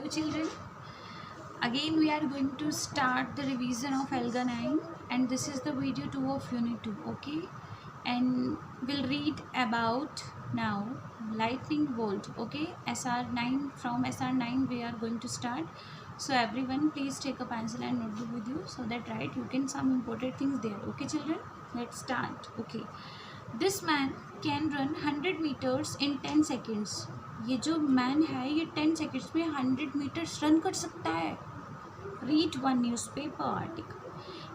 children, again we are going to start the revision of Alga 9 and this is the video 2 of unit 2. Okay, and we'll read about now lightning bolt. Okay, SR9, from SR9 we are going to start. So everyone please take a pencil and notebook with you so that right you can some important things there. Okay children, let's start. Okay, this man can run 100 meters in 10 seconds. ये जो man है ये 10 seconds में 100 metres run कर सकता है. Read one newspaper article.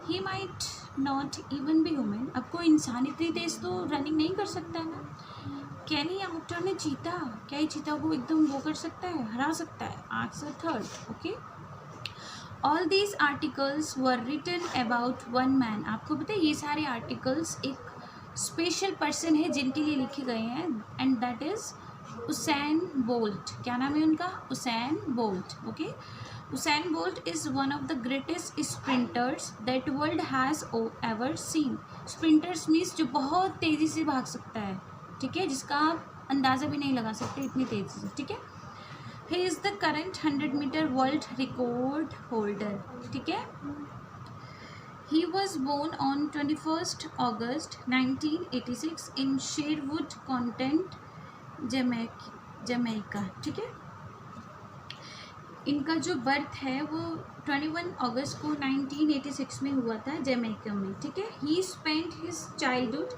He might not even be human. अब कोई इंसान इतनी तेज तो रनिंग नहीं कर सकता है ना. कैन ही आउटर ने चीता, क्या ही चीता को एकदम वो कर सकता है, हरा सकता है. Answer third. Okay, all these articles were written about one man. आपको पता है ये सारे आर्टिकल्स एक स्पेशल पर्सन है जिनके लिए लिखे गए हैं and that is Usain bolt. क्या नाम है उनका? Usain bolt. Okay, Usain bolt is one of the greatest sprinters that world has ever seen. Sprinters means जो बहुत तेज़ी से भाग सकता है, ठीक है, जिसका आप अंदाज़ा भी नहीं लगा सकते इतनी तेज़ी से. ठीक है, he is the current 100 metre world record holder. ठीक है, he was born on 21st August 1986 in Sherwood Content, Jamaica. ठीक है, इनका जो बर्थ है वो 21 अगस्त को 1986 में हुआ था जमैका में. ठीक है, ही spent his childhood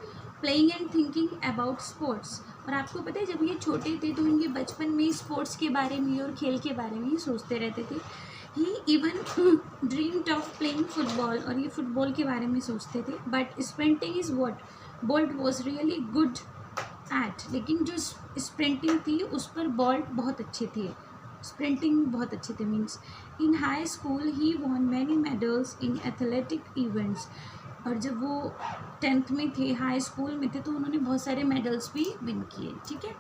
playing and thinking about sports. और आपको पता है जब ये छोटे थे तो इनके बचपन में स्पोर्ट्स के बारे में और खेल के बारे में ही सोचते रहते थे. ही even dreamed of playing football, और ये फुटबॉल के बारे में सोचते थे. But sprinting is what bolt was really good at. लेकिन जो स्प्रिंटिंग थी उस पर बोल्ट बहुत अच्छे थे. स्प्रिंटिंग बहुत अच्छे थे means in high school he won many medals in athletic events. और जब वो 10th में थे, हाई स्कूल में थे, तो उन्होंने बहुत सारे मेडल्स भी विन किए. ठीक है,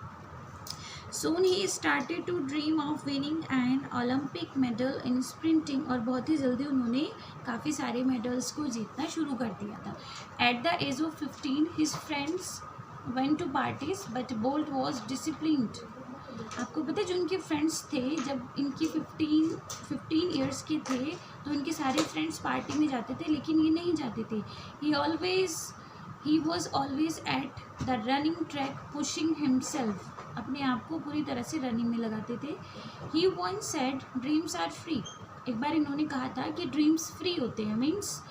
soon he started to dream of winning an Olympic medal in sprinting. और बहुत ही जल्दी उन्होंने काफ़ी सारे मेडल्स को जीतना शुरू कर दिया था. At the age of 15 his friends went to parties but Bolt was disciplined. आपको पता है जो उनके फ्रेंड्स थे जब इनकी 15 ईयर्स के थे तो इनके सारे फ्रेंड्स पार्टी में जाते थे लेकिन ये नहीं जाते थे. He was always at the running track pushing himself. अपने आप को पूरी तरह से रनिंग में लगाते थे. He once said dreams are free. एक बार इन्होंने कहा था कि ड्रीम्स फ्री होते हैं means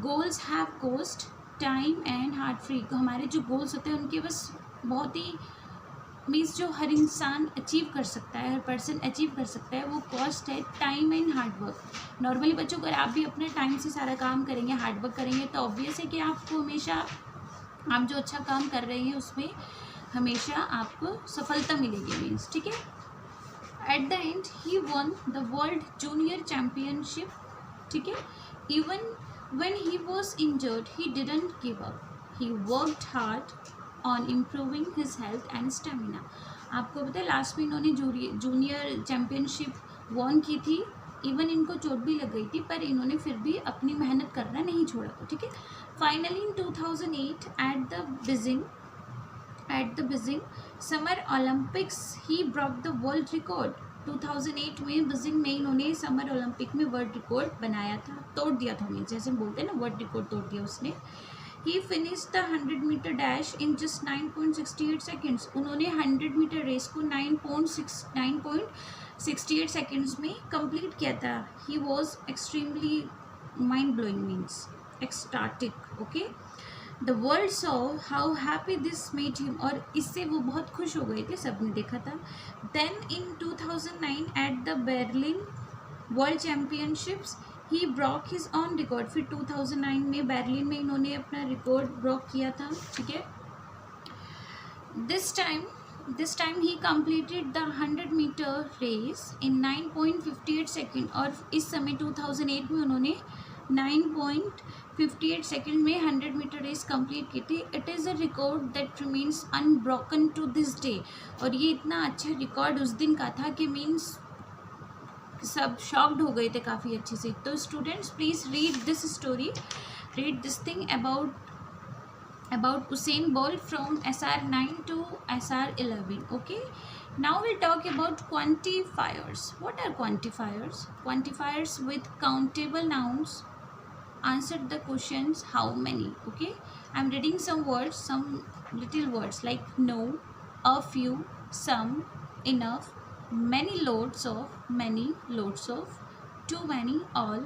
goals have cost time and hard free. हमारे जो गोल्स होते हैं उनके बस बहुत ही मीन्स जो हर इंसान अचीव कर सकता है, हर पर्सन अचीव कर सकता है, वो कॉस्ट है time and hard work. Normally बच्चों अगर आप भी अपने टाइम से सारा काम करेंगे, हार्ड वर्क करेंगे तो ऑब्वियस है कि आपको हमेशा आप जो अच्छा काम कर रहे हैं उसमें हमेशा आपको सफलता मिलेगी मीन्स. ठीक है, at the and he won the world junior championship. ठीक है, even when he was injured he didn't give up. He worked hard on improving his health and stamina. आपको पता है लास्ट में इन्होंने जूनियर चैम्पियनशिप वॉन की थी. Even इनको चोट भी लग गई थी पर इन्होंने फिर भी अपनी मेहनत करना नहीं छोड़ा. ठीक है, finally in 2008 at the Beijing summer Olympics he broke the world record. 2008 में बीजिंग में इन्होंने समर ओलंपिक में वर्ल्ड रिकॉर्ड बनाया था, तोड़ दिया था मीन्स जैसे बोलते हैं ना वर्ल्ड रिकॉर्ड तोड़ दिया उसने. He finished the 100 metre dash in just 9.68 seconds. उन्होंने 100 मीटर रेस को 9.68 सेकेंड्स में कंप्लीट किया था. He was extremely mind blowing means एक्सटाटिक. Okay, the world saw how happy this made him. और इससे वो बहुत खुश हो गए थे, सबने देखा था. Then in 2009 at the Berlin World Championships he broke his own record. फिर 2009 में बर्लिन में इन्होंने अपना रिकॉर्ड ब्रॉक किया था. ठीक है, this time he completed the 100 metre race in 9.58 second. और इस समय 2008 में उन्होंने 9.58 सेकेंड में 100 मीटर रेस कंप्लीट की थी. It is a record that remains unbroken to this day. और ये इतना अच्छा रिकॉर्ड उस दिन का था कि मीन्स सब शॉक्ड हो गए थे काफ़ी अच्छे से. तो students please read this story, read this thing about Usain Bolt from SR9 to SR11. Okay, Now we'll talk about quantifiers. What are quantifiers? Quantifiers with countable nouns answer the questions how many. Okay, I'm reading some words, some little words like no, a few, some, enough, many loads of, too many, all.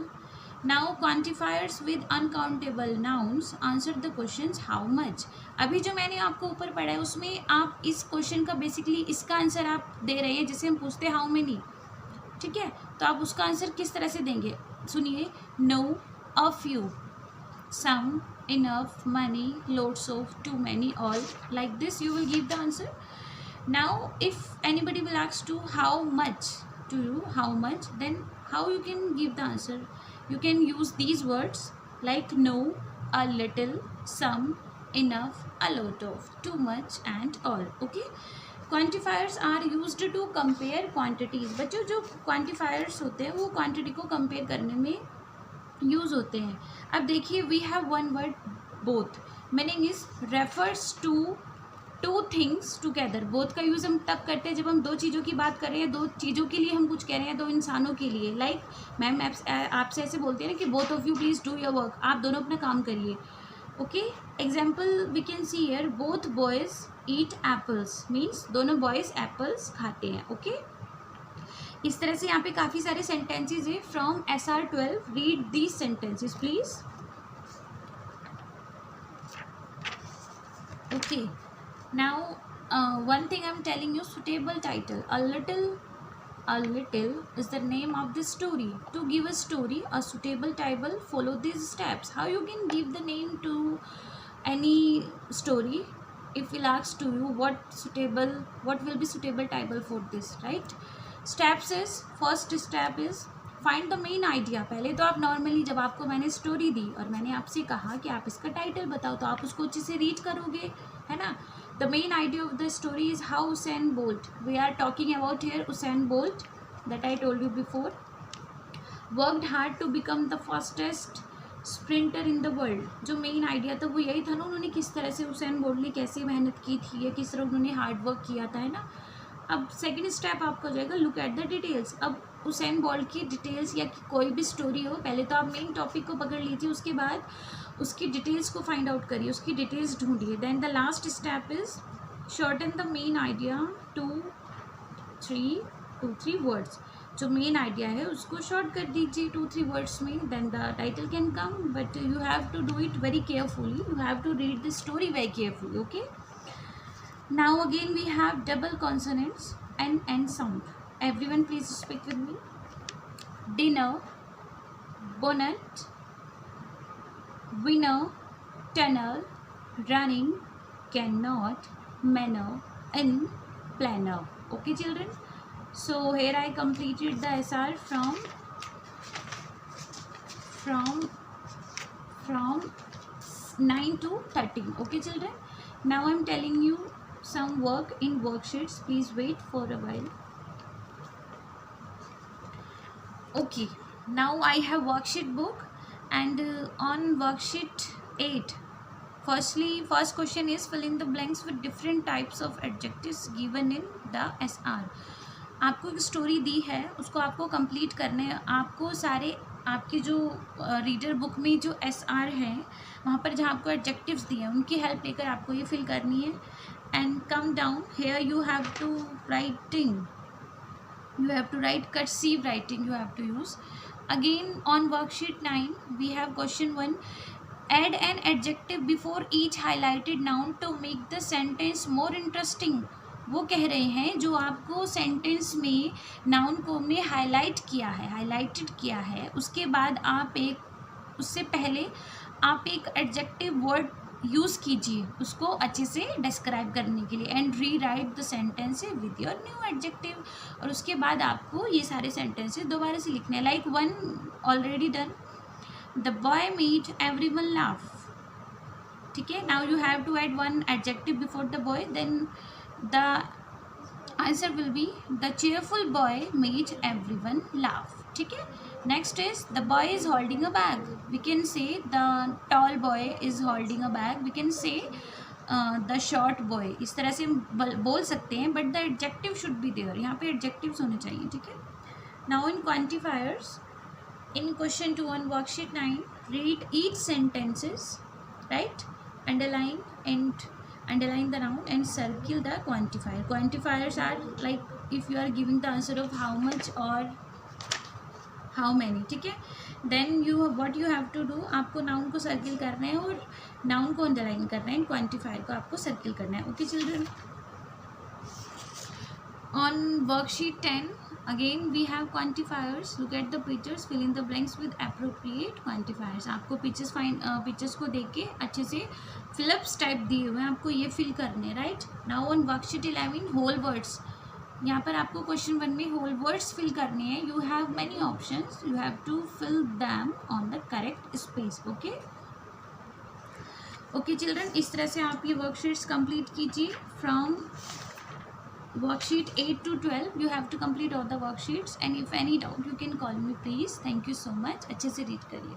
Now quantifiers with uncountable nouns answer the questions how much. अभी जो मैंने आपको ऊपर पढ़ा है उसमें आप इस क्वेश्चन का बेसिकली इसका आंसर आप दे रहे हैं, जैसे हम पूछते हैं हाउ मेनी, ठीक है, तो आप उसका आंसर किस तरह से देंगे, सुनिए, no, a few, some, enough, many, loads of, too many, all. Like this you will give the answer. Now if anybody will ask to how much, to you how much, then how you can give the answer? You can use these words like no, a little, some, enough, a lot of, too much and all. Okay, quantifiers are used to compare quantities. बच्चों जो quantifiers होते हैं वो quantity को compare करने में use होते हैं. अब देखिए, we have one word both, meaning is refers to two things together. Both का यूज़ हम तब करते हैं जब हम दो चीज़ों की बात कर रहे हैं, दो चीज़ों के लिए हम कुछ कह रहे हैं, दो इंसानों के लिए. लाइक मैम आपसे ऐसे बोलते हैं ना कि both of you please do your work, आप दोनों अपना काम करिए. Okay, example we can see here, both boys eat apples, means दोनों बॉयज़ एप्पल्स खाते हैं. ओके, इस तरह से यहाँ पे काफ़ी सारे सेंटेंसेस है. From SR12 read these sentences please. Okay, now one thing I am telling you, suitable title. A little is the name of the story. To give a story a suitable title, follow these steps. How you can give the name to any story? If we'll ask to you what will be suitable title for this, right? Steps is, first step is find the main idea. पहले तो आप normally जब आपको मैंने story दी और मैंने आपसे कहा कि आप इसका टाइटल बताओ, तो आप उसको अच्छे से रीड करोगे, है ना. The main idea of the story is how Usain Bolt, we are talking about here Usain Bolt that I told you before, worked hard to become the fastest sprinter in the world. जो main idea था वो यही था ना, उन्होंने किस तरह से, उसेन बोल्ट ने कैसे मेहनत की थी या किस तरह उन्होंने हार्ड वर्क किया था, है ना. अब सेकंड स्टेप आपका हो जाएगा लुक एट द डिटेल्स. अब उसेन बोल्ट की डिटेल्स या कोई भी स्टोरी हो, पहले तो आप मेन टॉपिक को पकड़ लीजिए, उसके बाद उसकी डिटेल्स को फाइंड आउट करिए, उसकी डिटेल्स ढूंढिए. Then the last step is shorten the main idea to three words. जो मेन आइडिया है उसको शॉर्ट कर दीजिए 2-3 वर्ड्स में. Then the title can come, but you have to do it very carefully, you have to read the story very carefully. Okay, now again we have double consonants and end sound. Everyone please speak with me. Dinner, bonnet, winner, tunnel, running, cannot, manner, in, planner. Okay children, so here I completed the SR from 9 to 13. Okay children, now I am telling you some work in worksheets. Please wait for a while. Okay, now I have worksheet book, and on worksheet 8, first question is fill in the blanks with different types of adjectives given in the SR. आपको एक story दी है, उसको आपको complete करना है. आपको सारे आपकी जो रीडर बुक में जो SR है वहाँ पर जहाँ आपको एडजेक्टिव्स दिए हैं उनकी हेल्प लेकर आपको ये फिल करनी है. And come down here, you have to write cursive writing you have to use. Again on worksheet 9 we have question 1, add an adjective before each highlighted noun to make the sentence more interesting. वो कह रहे हैं जो आपको sentence में noun को हमने highlighted किया है, उसके बाद आप उससे पहले आप एक एडजेक्टिव वर्ड यूज़ कीजिए उसको अच्छे से डिस्क्राइब करने के लिए. And re right the sentence with your new adjective. और उसके बाद आपको ये सारे सेंटेंसेस दोबारा से लिखने हैं. Like one already done, the boy made everyone laugh. ठीक है, now you have to add one adjective before the boy, then the answer will be the cheerful boy made everyone laugh. ठीक है, next is the boy is holding a bag. We can say the tall boy is holding a bag. We can say the short boy, इस तरह से हम बोल सकते हैं, but the adjective should be there, यहाँ पे एडजेक्टिव्स होने चाहिए, ठीक है। Now in quantifiers, in question 2 on worksheet 9, read each sentences, right, underline the noun and circle the quantifier. Quantifiers are like if you are giving the answer of how much or how many, ठीक है। then what you have to do, आपको noun को circle करना है और noun को underline करना है, quantifier को आपको circle करना है। okay children, on worksheet 10 again we have quantifiers. Look at the pictures, fill in the blanks with appropriate quantifiers. आपको pictures को देख के अच्छे से फिलअप्स टाइप दिए हुए हैं, आपको ये फिल करने हैं, right. Now on worksheet 11 whole words, यहाँ पर आपको क्वेश्चन 1 में होल वर्ड्स फिल करने हैं। You have many options, you have to fill them on the correct space. Okay children, इस तरह से आप ये वर्कशीट्स कंप्लीट कीजिए। From worksheet 8 to 12 you have to complete all the worksheets, and if any doubt you can call me please. thank you so much, अच्छे से read करिए।